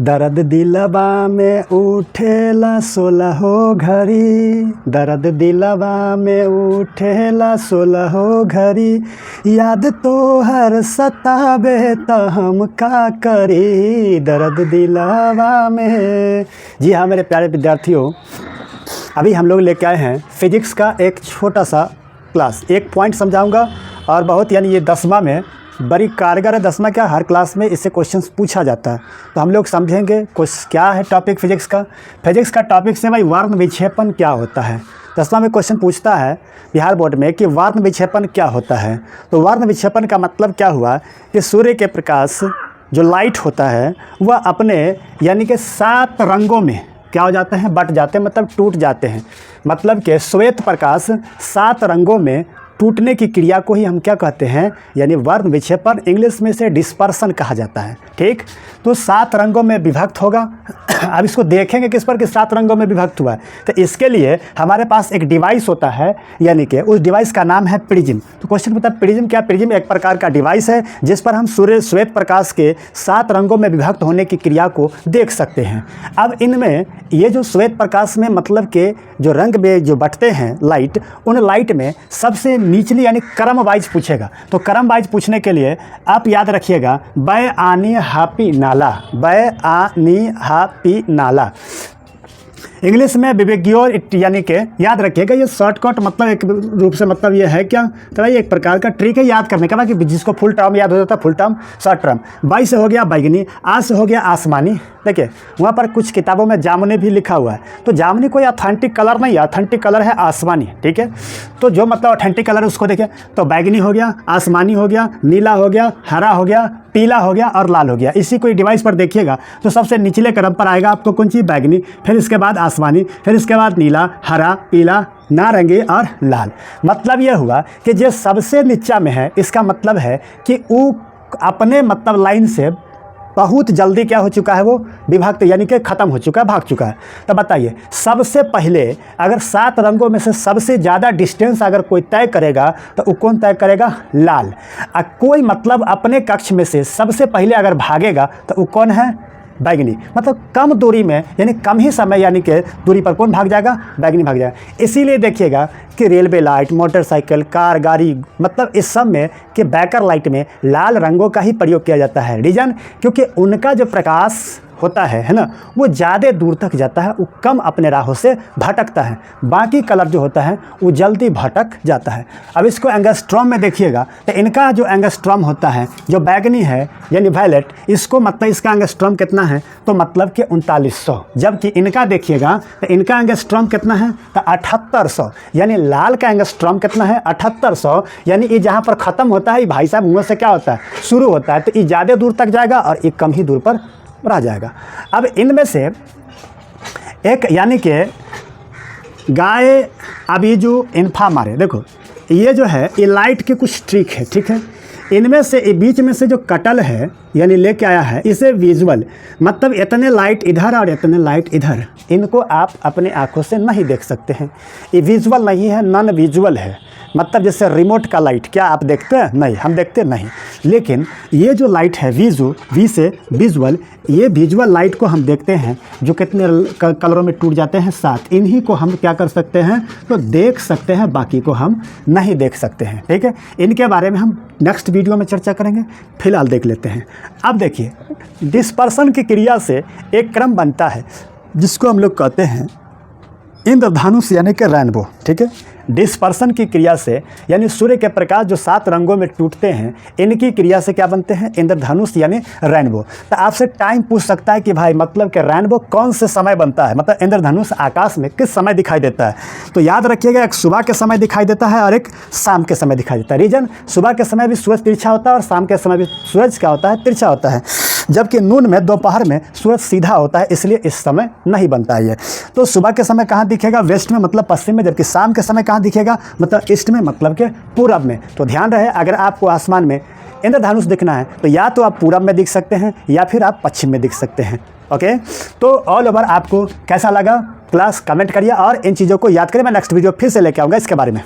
दर्द दिलवा में उठेला सोलहो घड़ी, दर्द दिलवा में उठेला सोलहो घड़ी, याद तो हर सतावे तो हम का करी, दर्द दिलवा में। जी हाँ मेरे प्यारे विद्यार्थियों, अभी हम लोग लेके आए हैं फिजिक्स का एक छोटा सा क्लास। एक पॉइंट समझाऊंगा और बहुत यानी ये 10वां में बड़ी कारगर है। 10वां क्या, हर क्लास में इससे क्वेश्चंस पूछा जाता है, तो हम लोग समझेंगे कुछ क्या है टॉपिक फिजिक्स का। फिजिक्स का टॉपिक से भाई वर्ण विक्षेपण क्या होता है। 10वां में क्वेश्चन पूछता है बिहार बोर्ड में कि वर्ण विक्षेपण क्या होता है। तो वर्ण विक्षेपण का मतलब क्या हुआ कि सूर्य के प्रकाश जो लाइट होता है वह अपने यानी कि 7 रंगों में क्या हो जाते हैं, बट जाते हैं, मतलब टूट जाते हैं। मतलब कि श्वेत प्रकाश 7 रंगों में टूटने की क्रिया को ही हम क्या कहते हैं, यानी वर्ण विक्षेपण। इंग्लिश में इसे डिस्पर्सन कहा जाता है। ठीक, तो 7 रंगों में विभक्त होगा। अब इसको देखेंगे किस पर कि 7 रंगों में विभक्त हुआ है। तो इसके लिए हमारे पास एक डिवाइस होता है, यानी कि उस डिवाइस का नाम है प्रिज्म। तो क्वेश्चन पूछता है प्रिज्म क्या। प्रिज्म एक प्रकार का डिवाइस है जिस पर हम सूर्य श्वेत प्रकाश के 7 रंगों में विभक्त होने की क्रिया को देख सकते हैं। अब इनमें ये जो श्वेत प्रकाश में मतलब के जो रंग में जो बटते हैं लाइट, उन लाइट में सबसे निचली यानी क्रम वाइज पूछेगा। तो क्रम वाइज पूछने के लिए आप याद रखिएगा बै आनी हापी नाला, बै आनी हापी नाला। इंग्लिश में विवेग्योर यानी कि याद रखिएगा ये शॉर्टकट मतलब एक रूप से मतलब ये है क्या, तो भाई एक प्रकार का ट्रिक है याद करने का, कि जिसको फुल टर्म याद हो जाता है full term short term. By से हो गया बैगनी, आज से हो गया आसमानी। देखिए वहाँ पर कुछ किताबों में जामुनी भी लिखा हुआ है, तो जामुनी कोई ऑथेंटिक कलर नहीं है, ऑथेंटिक कलर है आसमानी। ठीक है, तो जो मतलब ऑथेंटिक कलर है उसको देखें तो बैगनी हो गया, आसमानी हो गया, नीला हो गया, हरा हो गया, पीला हो गया और लाल हो गया। इसी कोई डिवाइस पर देखिएगा तो सबसे निचले क्रम पर आएगा आपको कौन चीज़, बैगनी, फिर इसके बाद आसमानी, फिर इसके बाद नीला, हरा, पीला, नारंगी और लाल। मतलब यह हुआ कि जो सबसे नीचा में है इसका मतलब है कि वो अपने मतलब लाइन से बहुत जल्दी क्या हो चुका है, वो विभक्त यानी कि ख़त्म हो चुका है, भाग चुका है। तो बताइए सबसे पहले अगर 7 रंगों में से सबसे ज़्यादा डिस्टेंस अगर कोई तय करेगा तो वो कौन तय करेगा, लाल। कोई मतलब अपने कक्ष में से सबसे पहले अगर भागेगा तो वो कौन है, बैगनी। मतलब कम दूरी में यानी कम ही समय यानी कि दूरी पर कौन भाग जाएगा, बैगनी भाग जाएगा। इसीलिए देखिएगा कि रेलवे लाइट, मोटरसाइकिल, कार, गाड़ी, मतलब इस सब में कि बैकर लाइट में लाल रंगों का ही प्रयोग किया जाता है। रीजन क्योंकि उनका जो प्रकाश होता है ना, वो ज़्यादा दूर तक जाता है, वो कम अपने राहों से भटकता है। बाकी कलर जो होता है वो जल्दी भटक जाता है। अब इसको एंगस्ट्रॉम में देखिएगा तो इनका जो एंगस्ट्रॉम होता है जो बैगनी है यानी वायलेट, इसको मतलब इसका एंगस्ट्रॉम कितना है, तो मतलब कि 3900। जबकि इनका देखिएगा तो इनका एंगस्ट्रॉम कितना है, तो 7800। यानी लाल का एंगस्ट्रॉम कितना है, 7800। यानी ये जहाँ पर ख़त्म होता है भाई साहब मुँह से क्या होता है, शुरू होता है, तो ये ज़्यादा दूर तक जाएगा और ये कम ही दूर पर रह जाएगा। अब इनमें से एक यानी कि गाय अबीजू इन्फा मारे, देखो ये जो है ये लाइट के कुछ ट्रिक है। ठीक है, इनमें से ये बीच में से जो कटल है यानी लेके आया है इसे विजुअल, मतलब इतने लाइट इधर और इतने लाइट इधर, इनको आप अपने आंखों से नहीं देख सकते हैं। ये विजुअल नहीं है, नॉन विजुअल है। मतलब जैसे रिमोट का लाइट क्या आप देखते हैं, नहीं हम देखते नहीं। लेकिन ये जो लाइट है वी से विजुअल, ये विजुअल लाइट को हम देखते हैं जो कितने कलरों में टूट जाते हैं, 7। इन्हीं को हम क्या कर सकते हैं, तो देख सकते हैं, बाकी को हम नहीं देख सकते हैं। ठीक है, इनके बारे में हम नेक्स्ट वीडियो में चर्चा करेंगे, फिलहाल देख लेते हैं। अब देखिए डिस्पर्सन की क्रिया से एक क्रम बनता है जिसको हम लोग कहते हैं इंद्रधनुष यानी कि रेनबो। ठीक है, डिस्पर्सन की क्रिया से यानी सूर्य के प्रकाश जो 7 रंगों में टूटते हैं इनकी क्रिया से क्या बनते हैं, इंद्रधनुष यानी रेनबो। तो आपसे टाइम पूछ सकता है कि भाई मतलब कि रेनबो कौन से समय बनता है, मतलब इंद्रधनुष आकाश में किस समय दिखाई देता है। तो याद रखिएगा एक सुबह के समय दिखाई देता है और एक शाम के समय दिखाई देता है। रीजन सुबह के समय भी सूरज तिरछा होता है और शाम के समय भी सूरज क्या होता है, तिरछा होता है। जबकि नून में दोपहर में सूरज सीधा होता है, इसलिए इस समय नहीं बनता है ये। तो सुबह के समय कहाँ दिखेगा, वेस्ट में मतलब पश्चिम में, जबकि शाम के समय कहाँ दिखेगा, मतलब ईस्ट में मतलब के पूरब में। तो ध्यान रहे अगर आपको आसमान में इंद्रधनुष दिखना है तो या तो आप पूरब में दिख सकते हैं या फिर आप पश्चिम में दिख सकते हैं। ओके, तो ऑल ओवर आपको कैसा लगा क्लास कमेंट करिए और इन चीज़ों को याद करिए। मैं नेक्स्ट वीडियो फिर से लेके आऊँगा इसके बारे में।